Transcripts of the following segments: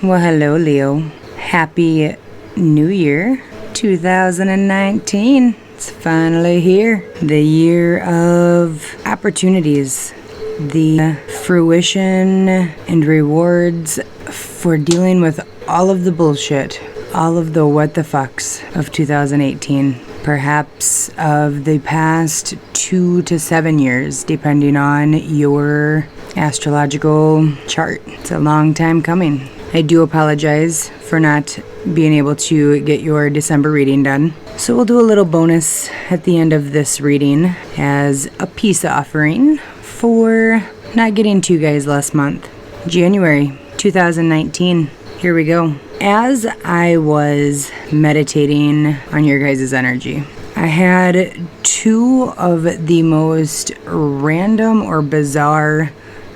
Well, hello, Leo. Happy New Year 2019. It's finally here. The year of opportunities. The fruition and rewards for dealing with all of the bullshit. All of the what the fucks of 2018. Perhaps of the past 2 to 7 years, depending on your astrological chart. It's a long time coming. I do apologize for not being able to get your December reading done. So we'll do a little bonus at the end of this reading as a peace offering for not getting to you guys last month. January 2019. Here we go. As I was meditating on your guys' energy, I had 2 of the most random or bizarre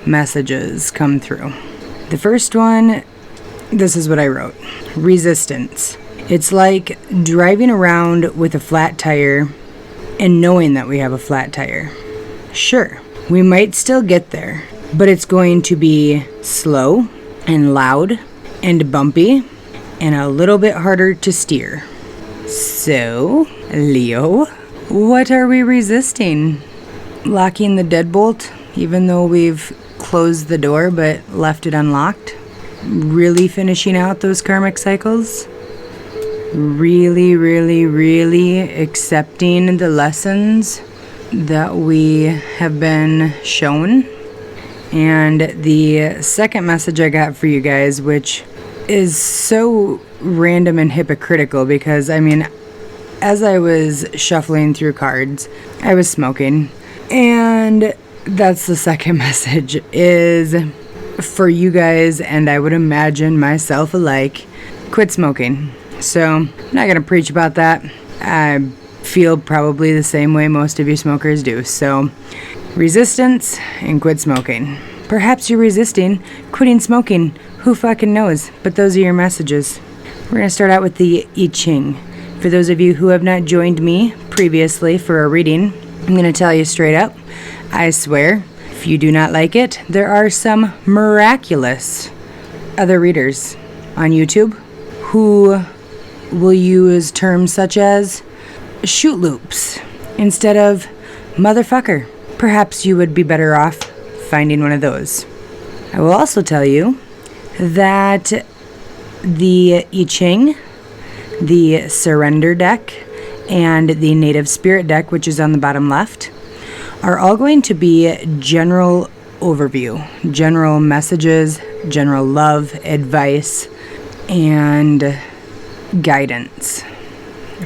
messages come through. The first one, this is what I wrote. Resistance. It's like driving around with a flat tire and knowing that we have a flat tire. Sure, we might still get there, but it's going to be slow and loud and bumpy and a little bit harder to steer. So, Leo, what are we resisting? Locking the deadbolt, even though we've closed the door but left it unlocked? Really finishing out those karmic cycles? Really, really, really accepting the lessons that we have been shown? And the second message I got for you guys, which is so random and hypocritical because, as I was shuffling through cards, I was smoking. And that's the second message, is for you guys, and I would imagine myself alike, quit smoking. So, I'm not going to preach about that. I feel probably the same way most of you smokers do. So, resistance and quit smoking. Perhaps you're resisting quitting smoking. Who fucking knows? But those are your messages. We're going to start out with the I Ching. For those of you who have not joined me previously for a reading, I'm going to tell you straight up, I swear, if you do not like it, there are some miraculous other readers on YouTube who will use terms such as shoot loops instead of motherfucker. Perhaps you would be better off finding one of those. I will also tell you that the I Ching, the Surrender deck, and the Native Spirit deck, which is on the bottom left, are all going to be general overview, general messages, general love, advice, and guidance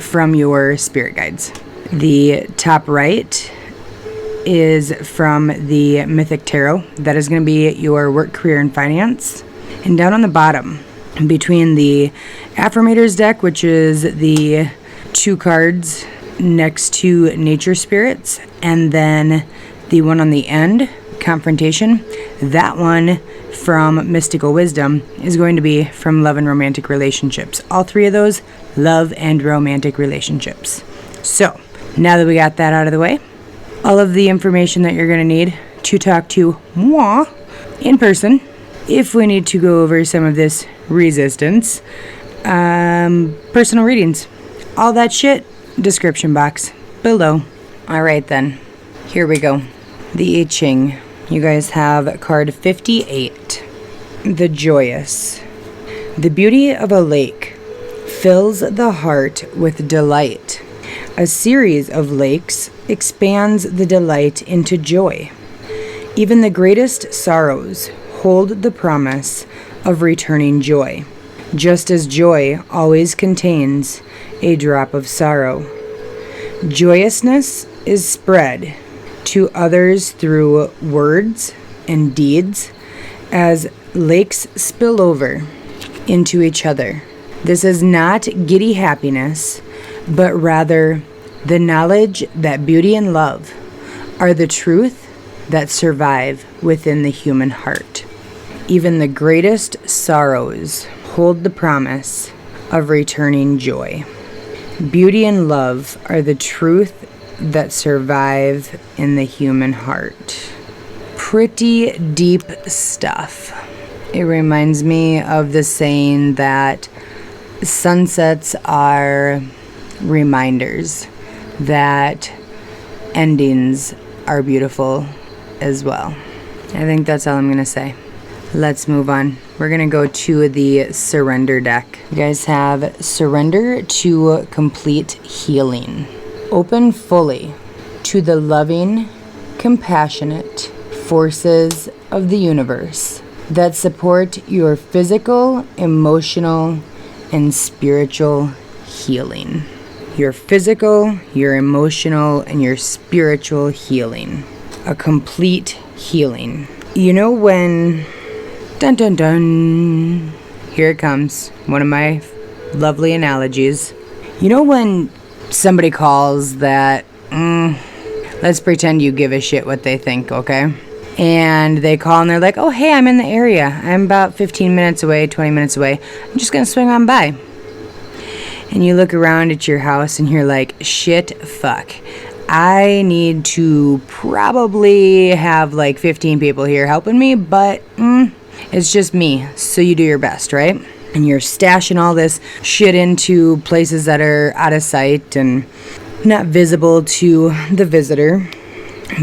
from your spirit guides. The top right is from the Mythic Tarot. That is going to be your work, career, and finance. And down on the bottom, between the Affirmators deck, which is the 2 cards next to Nature Spirits, and then the one on the end, Confrontation, that one from Mystical Wisdom is going to be from Love and Romantic Relationships. All 3 of those, love and romantic relationships. So, now that we got that out of the way, all of the information that you're going to need to talk to moi in person, if we need to go over some of this resistance, personal readings, all that shit, description box below. Alright then, here we go. The I Ching. You guys have card 58, the Joyous. The beauty of a lake fills the heart with delight. A series of lakes expands the delight into joy. Even the greatest sorrows hold the promise of returning joy, just as joy always contains a drop of sorrow. Joyousness is spread to others through words and deeds as lakes spill over into each other. This is not giddy happiness, but rather the knowledge that beauty and love are the truth that survive within the human heart. Even the greatest sorrows hold the promise of returning joy. Beauty and love are the truth that survive in the human heart. Pretty deep stuff. It reminds me of the saying that sunsets are reminders that endings are beautiful as well. I think that's all I'm going to say. Let's move on. We're going to go to the surrender deck. You guys have surrender to complete healing. Open fully to the loving, compassionate forces of the universe that support your physical, emotional, and spiritual healing. Your physical, your emotional, and your spiritual healing. A complete healing. You know when... Dun dun dun. Here it comes. One of my lovely analogies. You know when somebody calls that... let's pretend you give a shit what they think, okay? And they call and they're like, oh, hey, I'm in the area. I'm about 15 minutes away, 20 minutes away. I'm just going to swing on by. And you look around at your house and you're like, shit, fuck. I need to probably have like 15 people here helping me, but it's just me. So you do your best, right? And you're stashing all this shit into places that are out of sight and not visible to the visitor.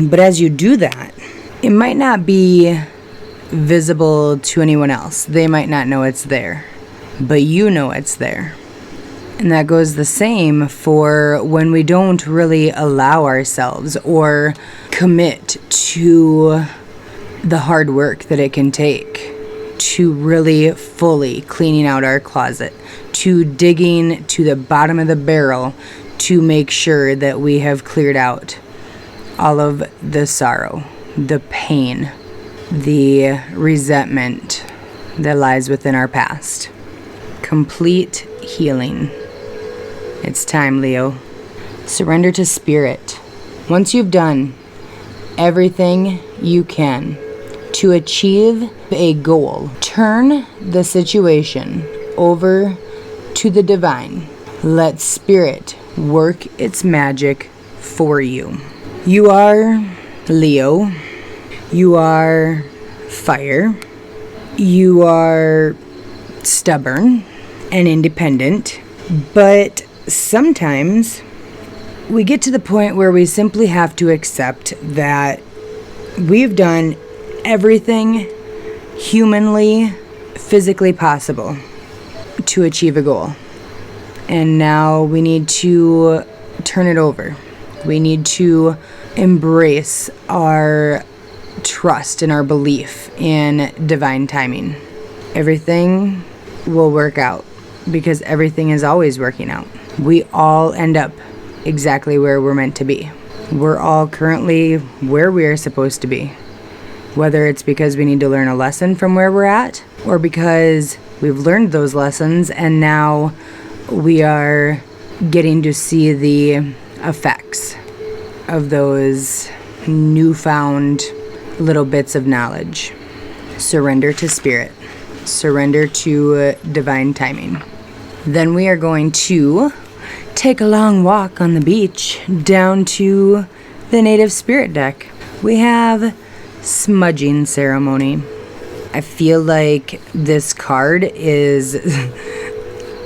But as you do that, it might not be visible to anyone else. They might not know it's there, but you know it's there. And that goes the same for when we don't really allow ourselves or commit to the hard work that it can take to really fully cleaning out our closet, to digging to the bottom of the barrel to make sure that we have cleared out all of the sorrow, the pain, the resentment that lies within our past. Complete healing. It's time, Leo. Surrender to spirit. Once you've done everything you can to achieve a goal, turn the situation over to the divine. Let spirit work its magic for you. You are Leo. You are fire. You are stubborn and independent. But sometimes we get to the point where we simply have to accept that we've done everything humanly, physically possible to achieve a goal. And now we need to turn it over. We need to embrace our trust and our belief in divine timing. Everything will work out because everything is always working out. We all end up exactly where we're meant to be. We're all currently where we are supposed to be. Whether it's because we need to learn a lesson from where we're at, or because we've learned those lessons and now we are getting to see the effects of those newfound little bits of knowledge. Surrender to spirit. Surrender to divine timing. Then we are going to take a long walk on the beach down to the native spirit deck. We have smudging ceremony. I feel like this card is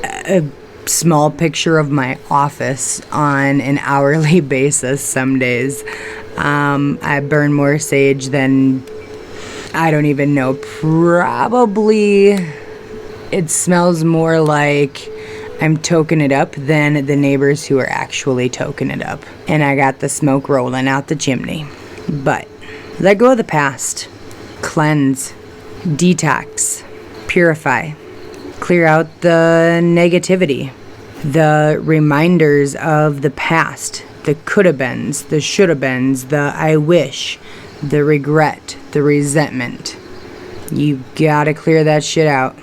a small picture of my office on an hourly basis some days. I burn more sage than, I don't even know, probably it smells more like I'm toking it up than the neighbors who are actually toking it up. And I got the smoke rolling out the chimney. But let go of the past. Cleanse. Detox. Purify. Clear out the negativity. The reminders of the past. The could-have-beens. The should-have-beens. The I wish. The regret. The resentment. You gotta clear that shit out.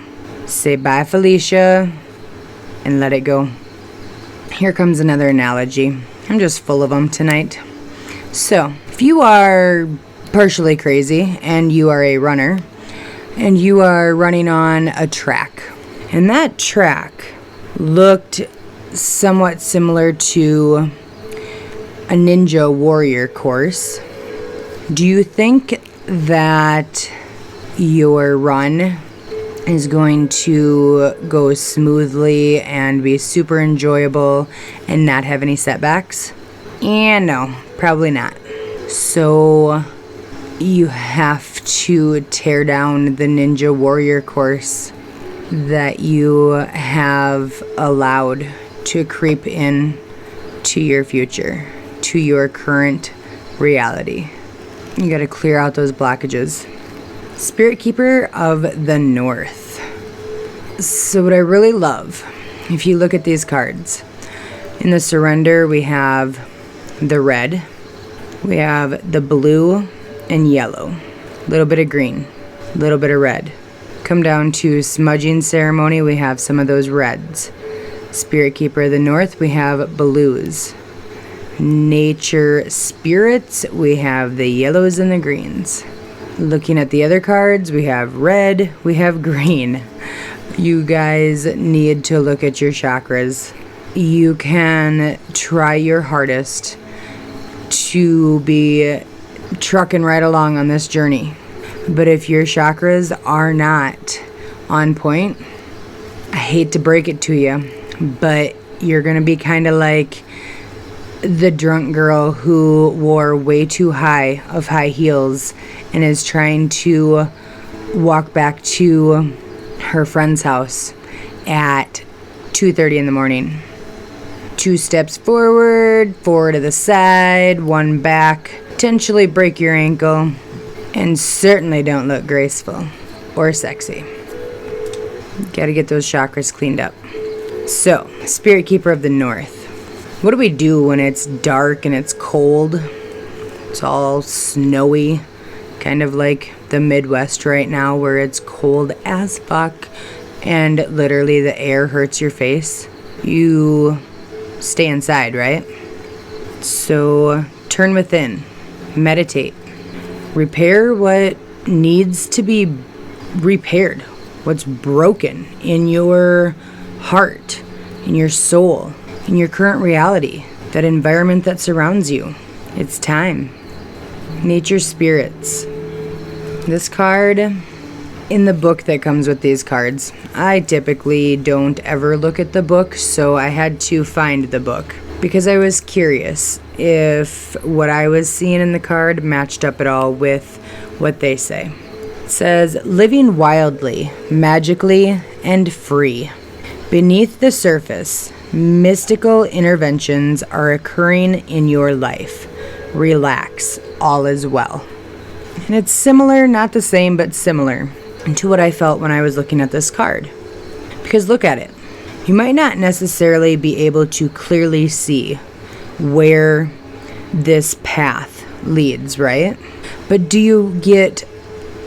Say bye, Felicia, and let it go. Here comes another analogy. I'm just full of them tonight. So, if you are partially crazy and you are a runner and you are running on a track, and that track looked somewhat similar to a ninja warrior course, do you think that your run is going to go smoothly and be super enjoyable and not have any setbacks? And no, probably not. So you have to tear down the Ninja Warrior course that you have allowed to creep in to your future, to your current reality. You got to clear out those blockages. Spirit Keeper of the North. So what I really love, if you look at these cards, in the surrender we have the red, we have the blue and yellow, a little bit of green, a little bit of red. Come down to smudging ceremony, we have some of those reds. Spirit Keeper of the North, we have blues. Nature spirits, we have the yellows and the greens. Looking at the other cards, we have red, we have green. You guys need to look at your chakras. You can try your hardest to be trucking right along on this journey. But if your chakras are not on point, I hate to break it to you, but you're going to be kind of like the drunk girl who wore way too high of high heels and is trying to walk back to her friend's house at 2:30 in the morning. 2 steps forward, 4 to the side, 1 back, potentially break your ankle, and certainly don't look graceful or sexy. Gotta get those chakras cleaned up. So, Spirit Keeper of the North. What do we do when it's dark and it's cold? It's all snowy, kind of like the Midwest right now where it's cold as fuck and literally the air hurts your face. You stay inside, right? So turn within, meditate, repair what needs to be repaired, what's broken in your heart, in your soul, in your current reality, that environment that surrounds you. It's time. Nature spirits. This card, in the book that comes with these cards, I typically don't ever look at the book, so I had to find the book because I was curious if what I was seeing in the card matched up at all with what they say. It says, living wildly, magically, and free. Beneath the surface, mystical interventions are occurring in your life. Relax, all is well. And it's similar, not the same, but similar to what I felt when I was looking at this card. Because look at it. You might not necessarily be able to clearly see where this path leads, right? But do you get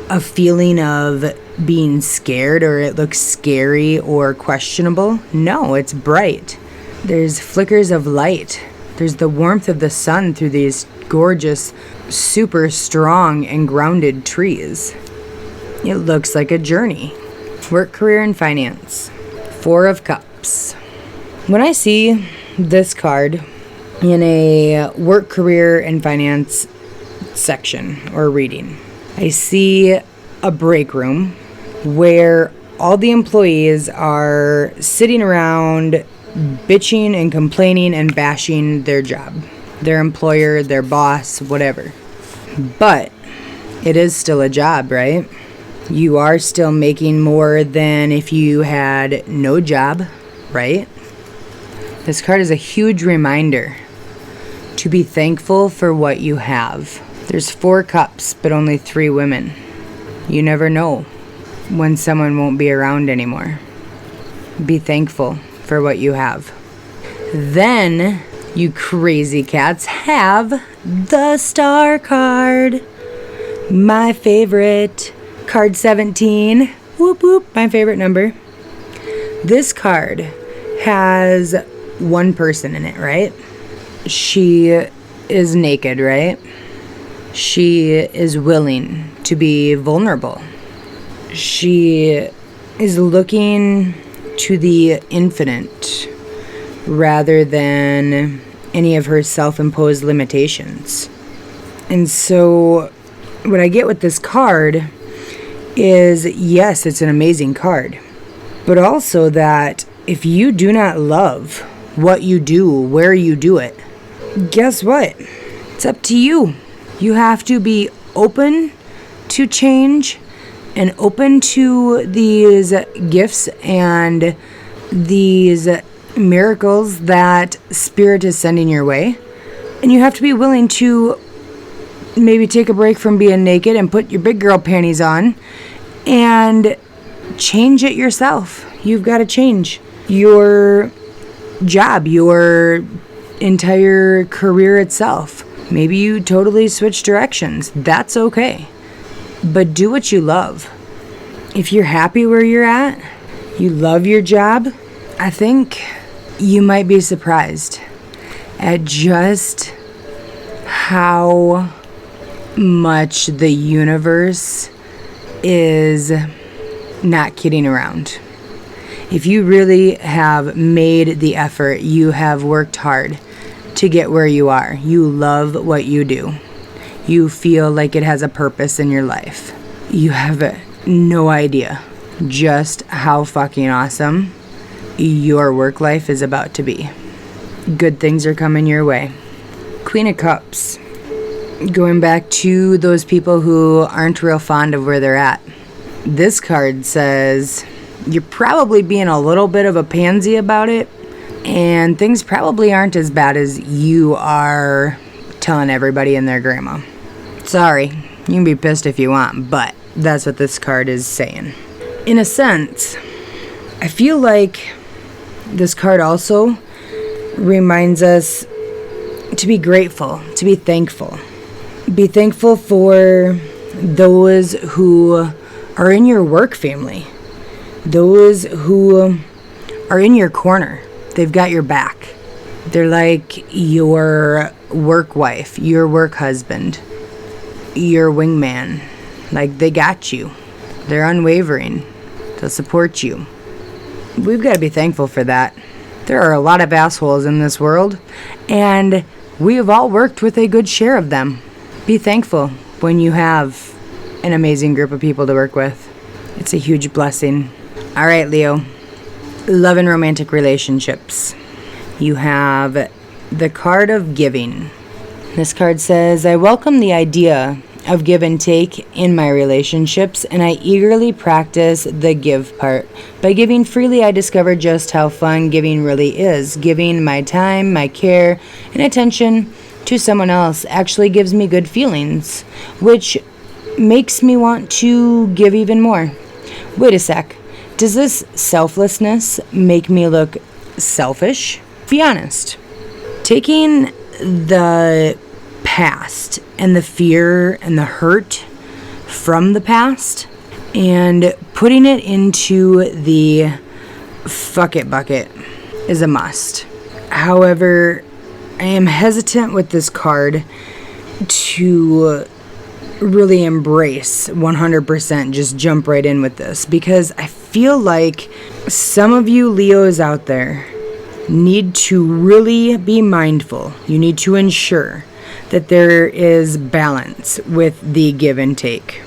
a feeling of being scared or it looks scary or questionable? No, it's bright. There's flickers of light. There's the warmth of the sun through these gorgeous, super strong and grounded trees. It looks like a journey. Work, career, and finance. 4 of Cups. When I see this card in a work, career, and finance section or reading, I see a break room where all the employees are sitting around bitching and complaining and bashing their job, their employer, their boss, whatever. But it is still a job, right? You are still making more than if you had no job, right? This card is a huge reminder to be thankful for what you have. There's 4 cups, but only 3 women. You never know when someone won't be around anymore. Be thankful for what you have. Then, you crazy cats, have the Star card. My favorite. Card 17. Whoop whoop, my favorite number. This card has one person in it, right? She is naked, right? She is willing to be vulnerable. She is looking to the infinite rather than any of her self-imposed limitations. And so what I get with this card is, yes, it's an amazing card, but also that if you do not love what you do, where you do it, guess what? It's up to you. You have to be open to change and open to these gifts and these miracles that Spirit is sending your way. And you have to be willing to maybe take a break from being naked and put your big girl panties on and change it yourself. You've got to change your job, your entire career itself. Maybe you totally switch directions. That's okay. But do what you love. If you're happy where you're at, you love your job, I think you might be surprised at just how much the universe is not kidding around. If you really have made the effort, you have worked hard to get where you are. You love what you do. You feel like it has a purpose in your life. You have no idea just how fucking awesome your work life is about to be. Good things are coming your way. Queen of Cups. Going back to those people who aren't real fond of where they're at. This card says you're probably being a little bit of a pansy about it, and things probably aren't as bad as you are telling everybody and their grandma. Sorry, you can be pissed if you want, but that's what this card is saying. In a sense, I feel like this card also reminds us to be grateful, to be thankful. Be thankful for those who are in your work family, those who are in your corner. They've got your back. They're like your work wife, your work husband, your wingman. Like, they got you. They're unwavering. They'll support you. We've got to be thankful for that. There are a lot of assholes in this world, and we have all worked with a good share of them. Be thankful when you have an amazing group of people to work with. It's a huge blessing. All right, Leo. Love and romantic relationships. You have the card of giving. This card says, I welcome the idea of give and take in my relationships, and I eagerly practice the give part. By giving freely, I discover just how fun giving really is. Giving my time, my care, and attention to someone else actually gives me good feelings, which makes me want to give even more. Wait a sec. Does this selflessness make me look selfish? Be honest. Taking the past and the fear and the hurt from the past and putting it into the fuck it bucket is a must. However, I am hesitant with this card to really embrace 100%, just jump right in with this, because I feel like some of you Leos out there need to really be mindful. You need to ensure that there is balance with the give and take,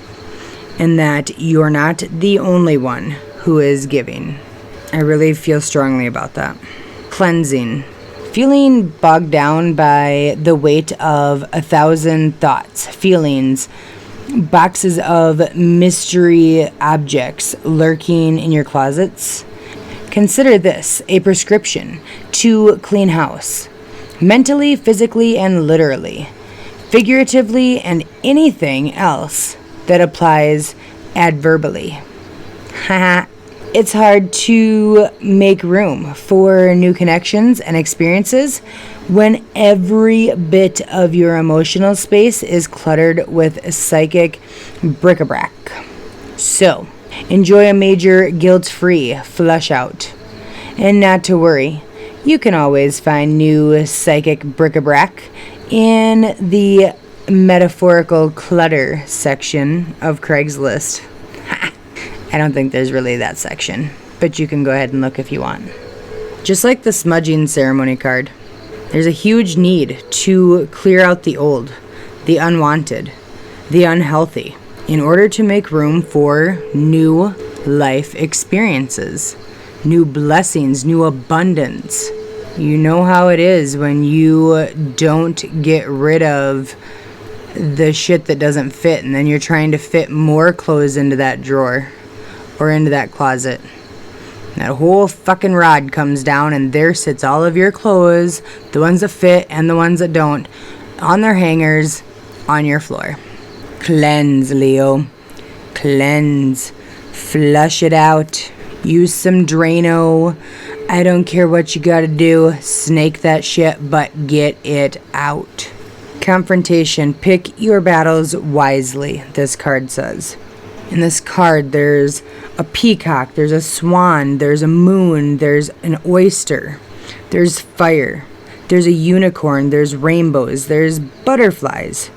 and that you're not the only one who is giving. I really feel strongly about that. Cleansing. Feeling bogged down by the weight of 1,000 thoughts, feelings, boxes of mystery objects lurking in your closets. Consider this a prescription to clean house. Mentally, physically, and literally. Figuratively, and anything else that applies adverbally. Haha. It's hard to make room for new connections and experiences when every bit of your emotional space is cluttered with psychic bric-a-brac. So, enjoy a major guilt-free flush out. And not to worry, you can always find new psychic bric-a-brac in the metaphorical clutter section of Craigslist. I don't think there's really that section, but you can go ahead and look if you want. Just like the smudging ceremony card, there's a huge need to clear out the old, the unwanted, the unhealthy, in order to make room for new life experiences, new blessings, new abundance. You know how it is when you don't get rid of the shit that doesn't fit, and then you're trying to fit more clothes into that drawer or into that closet. That whole fucking rod comes down, and there sits all of your clothes, the ones that fit and the ones that don't, on their hangers on your floor. Cleanse, Leo. Cleanse. Flush it out. Use some Drano. I don't care what you gotta do. Snake that shit, but get it out. Confrontation. Pick your battles wisely, this card says. In this card, there's a peacock, there's a swan, there's a moon, there's an oyster, there's fire, there's a unicorn, there's rainbows, there's butterflies,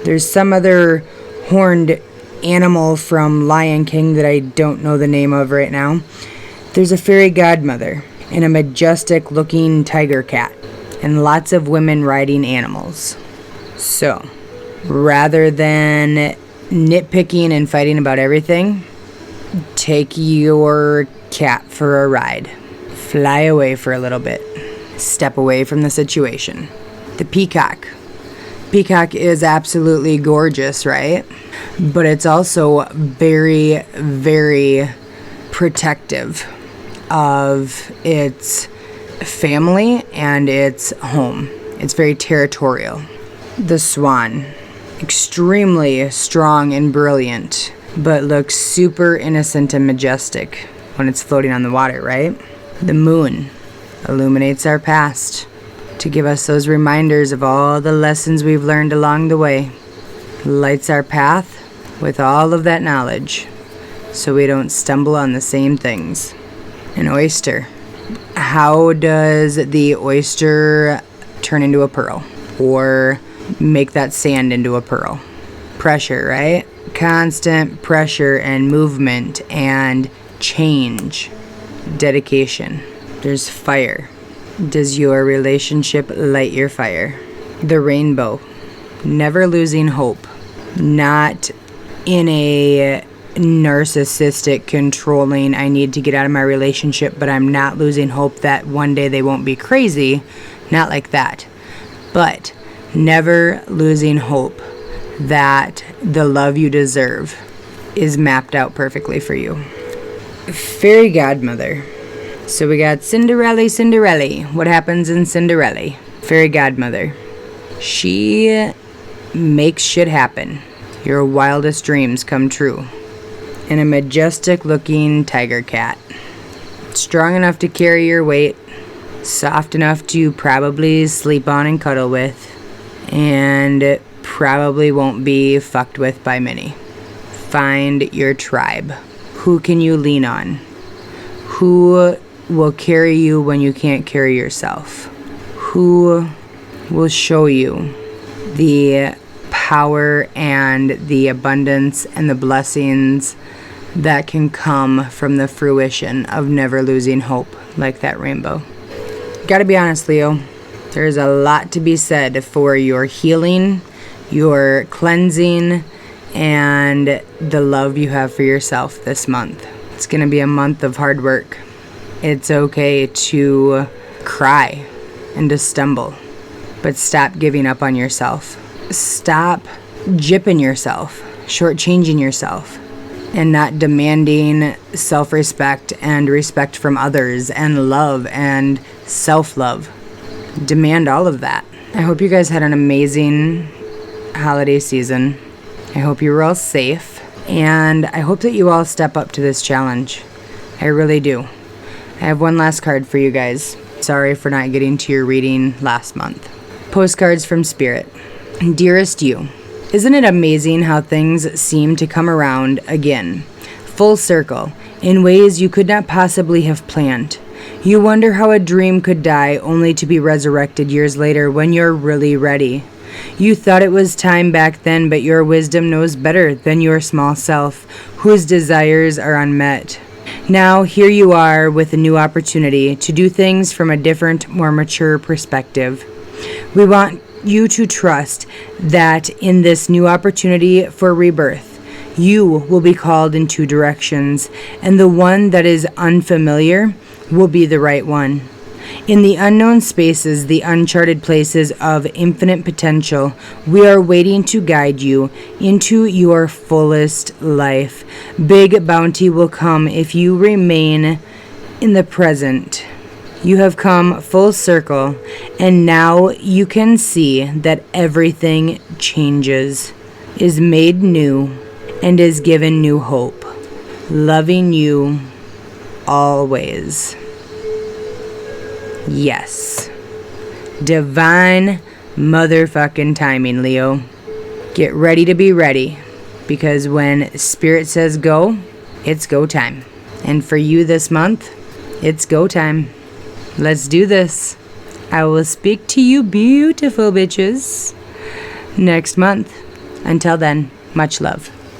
there's some other horned animal from Lion King that I don't know the name of right now. There's a fairy godmother and a majestic looking tiger cat and lots of women riding animals. So, rather than nitpicking and fighting about everything, take your cat for a ride. Fly away for a little bit. Step away from the situation. The peacock. Peacock is absolutely gorgeous, right? But it's also very, very protective of its family and its home. It's very territorial. The swan. Extremely strong and brilliant, but looks super innocent and majestic when it's floating on the water, right? The moon illuminates our past to give us those reminders of all the lessons we've learned along the way. Lights our path with all of that knowledge so we don't stumble on the same things. An oyster. How does the oyster turn into a pearl? Or make that sand into a pearl? Pressure, right? Constant pressure and movement and change. Dedication. There's fire. Does your relationship light your fire? The rainbow. Never losing hope. Not in a narcissistic, controlling, I need to get out of my relationship, but I'm not losing hope that one day they won't be crazy. Not like that. But never losing hope that the love you deserve is mapped out perfectly for you. Fairy godmother. So we got Cinderella. What happens in Cinderella? Fairy godmother. She makes shit happen. Your wildest dreams come true. And a majestic looking tiger cat. Strong enough to carry your weight. Soft enough to probably sleep on and cuddle with. And probably won't be fucked with by many. Find your tribe. Who can you lean on? Who will carry you when you can't carry yourself? Who will show you the power and the abundance and the blessings that can come from the fruition of never losing hope, like that rainbow? Gotta be honest, Leo. There's a lot to be said for your healing, your cleansing, and the love you have for yourself this month. It's gonna be a month of hard work. It's okay to cry and to stumble, but stop giving up on yourself. Stop gypping yourself, shortchanging yourself, and not demanding self-respect and respect from others and love and self-love. Demand all of that. I hope you guys had an amazing holiday season. I hope you were all safe, and I hope that you all step up to this challenge. I really do. I have one last card for you guys. Sorry for not getting to your reading last month. Postcards from Spirit. Dearest you, isn't it amazing how things seem to come around again, full circle, in ways you could not possibly have planned? You wonder how a dream could die only to be resurrected years later when you're really ready. You thought it was time back then, but your wisdom knows better than your small self, whose desires are unmet. Now, here you are with a new opportunity to do things from a different, more mature perspective. We want you to trust that in this new opportunity for rebirth, You will be called in two directions, and the one that is unfamiliar will be the right one. In the unknown spaces, the uncharted places of infinite potential, we are waiting to guide you into your fullest life. Big bounty will come if you remain in the present. You have come full circle, and now you can see that everything changes, is made new, and is given new hope. Loving you always. Yes. Divine motherfucking timing, Leo. Get ready to be ready, because when Spirit says go, it's go time. And for you this month, it's go time. Let's do this. I will speak to you beautiful bitches next month. Until then, much love.